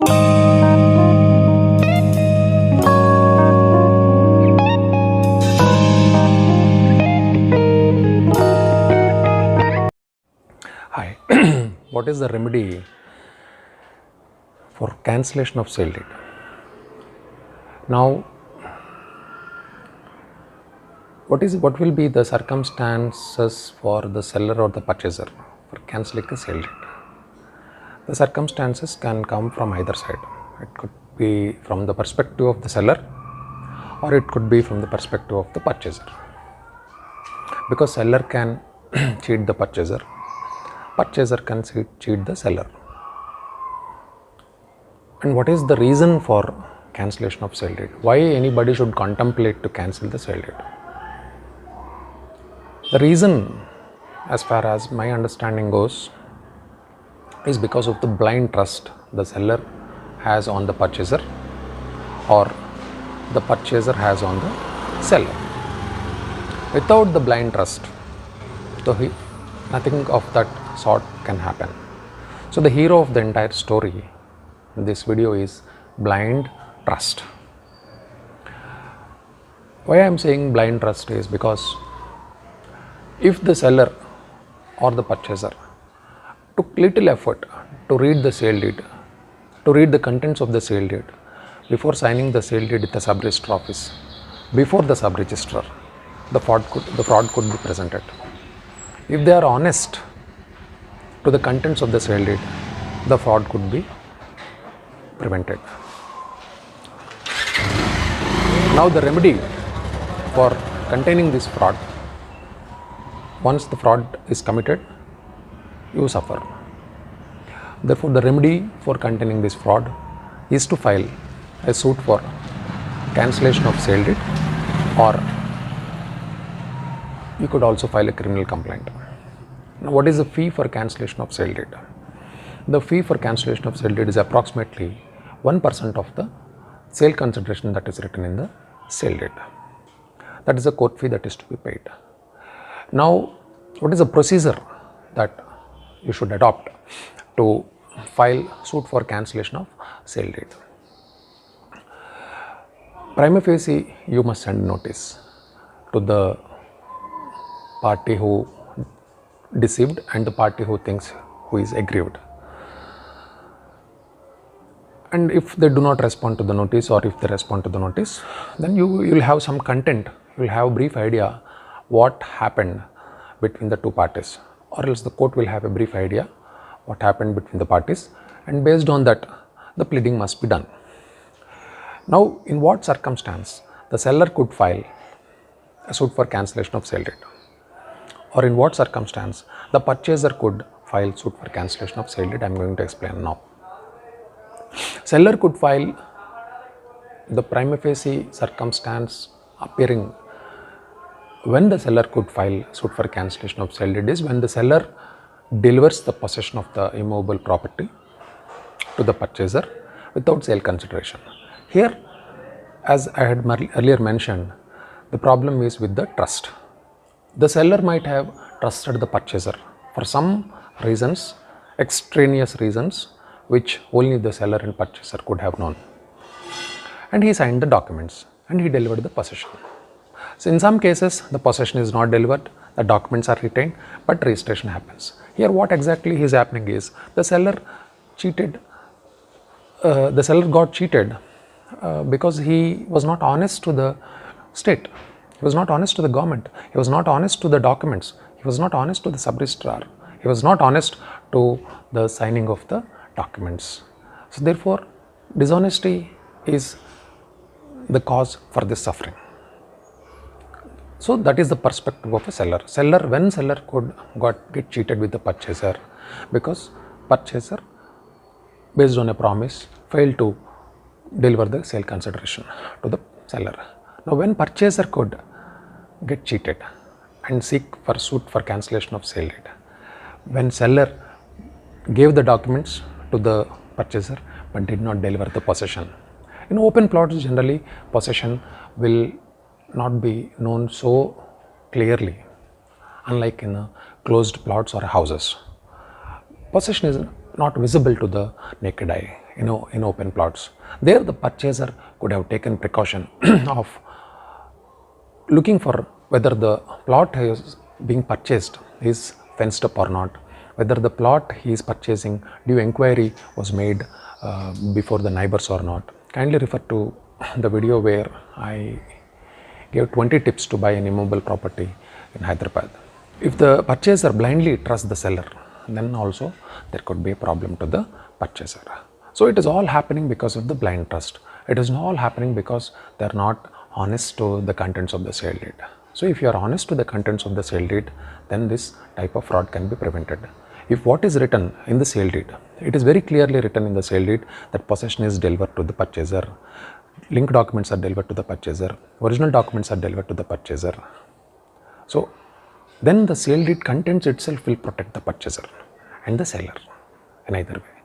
Hi, what is the remedy for cancellation of sale date? Now, what will be the circumstances for the seller or the purchaser for cancelling a sale date? The circumstances can come from either side. It could be from the perspective of the seller, or it could be from the perspective of the purchaser. Because seller can cheat the purchaser can cheat the seller. And what is the reason for cancellation of sale date? Why anybody should contemplate to cancel the sale date? The reason, as far as my understanding goes, is because of the blind trust the seller has on the purchaser, or the purchaser has on the seller. Without the blind trust, nothing of that sort can happen. So the hero of the entire story in this video is blind trust. Why I am saying blind trust is because if the seller or the purchaser took little effort to read the sale deed, to read the contents of the sale deed before signing the sale deed at the sub-registrar office, before the sub-registrar, the fraud could be presented. If they are honest to the contents of the sale deed, the fraud could be prevented. Now the remedy for containing this fraud: once the fraud is committed, you suffer. Therefore, the remedy for containing this fraud is to file a suit for cancellation of sale deed, or you could also file a criminal complaint. Now, what is the fee for cancellation of sale deed? The fee for cancellation of sale deed is approximately 1% of the sale consideration that is written in the sale deed. That is a court fee that is to be paid. Now, what is the procedure that you should adopt to file suit for cancellation of sale deed? Prima facie, you must send notice to the party who deceived and the party who is aggrieved. And if they do not respond to the notice, or if they respond to the notice, then you will have some content, you will have a brief idea what happened between the two parties, or else the court will have a brief idea what happened between the parties, and based on that the pleading must be done. Now, in what circumstance the seller could file a suit for cancellation of sale deed, or in what circumstance the purchaser could file suit for cancellation of sale deed, I am going to explain now. Seller could file the prima facie circumstance appearing when the seller could file suit for cancellation of sale deed is when the seller delivers the possession of the immovable property to the purchaser without sale consideration. Here, as I had earlier mentioned, the problem is with the trust. The seller might have trusted the purchaser for some reasons, extraneous reasons, which only the seller and purchaser could have known. And he signed the documents and he delivered the possession. So in some cases, the possession is not delivered, the documents are retained, but registration happens. Here what exactly is happening is the seller got cheated because he was not honest to the state, he was not honest to the government, he was not honest to the documents, he was not honest to the sub-registrar, he was not honest to the signing of the documents. So therefore, dishonesty is the cause for this suffering. So that is the perspective of a seller. When seller could get cheated with the purchaser, because purchaser, based on a promise, failed to deliver the sale consideration to the seller. Now, when purchaser could get cheated and seek for suit for cancellation of sale deed, when seller gave the documents to the purchaser but did not deliver the possession. In open plots, generally possession will not be known so clearly, unlike in closed plots or houses. Possession is not visible to the naked eye. in open plots. There the purchaser could have taken precaution of looking for whether the plot is being purchased is fenced up or not, whether the plot he is purchasing, due inquiry was made before the neighbors or not. Kindly refer to the video where I gave 20 tips to buy an immobile property in Hyderabad. If the purchaser blindly trusts the seller, then also there could be a problem to the purchaser. So it is all happening because of the blind trust. It is all happening because they are not honest to the contents of the sale deed. So if you are honest to the contents of the sale deed, then this type of fraud can be prevented. If what is written in the sale deed, it is very clearly written in the sale deed that possession is delivered to the purchaser, link documents are delivered to the purchaser, original documents are delivered to the purchaser. So then the sale deed contents itself will protect the purchaser and the seller in either way.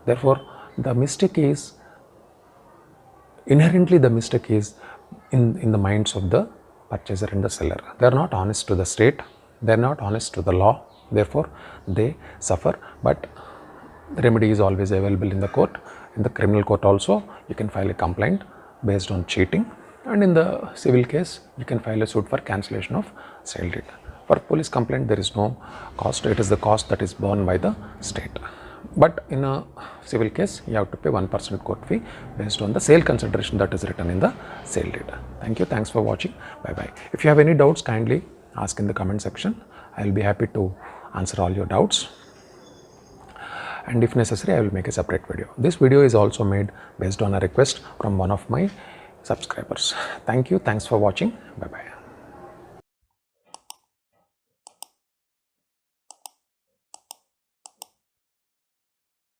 Therefore, the mistake is inherently in the minds of the purchaser and the seller. They are not honest to the state, they are not honest to the law, therefore they suffer. But the remedy is always available in the court. In the criminal court also you can file a complaint based on cheating, and in the civil case you can file a suit for cancellation of sale deed. For police complaint there is no cost, it is the cost that is borne by the state. But in a civil case you have to pay 1% court fee based on the sale consideration that is written in the sale deed. Thank you, thanks for watching, bye bye. If you have any doubts, kindly ask in the comment section. I will be happy to answer all your doubts, and if necessary I will make a separate video. This video is also made based on a request from one of my subscribers. Thank you, thanks for watching, bye bye.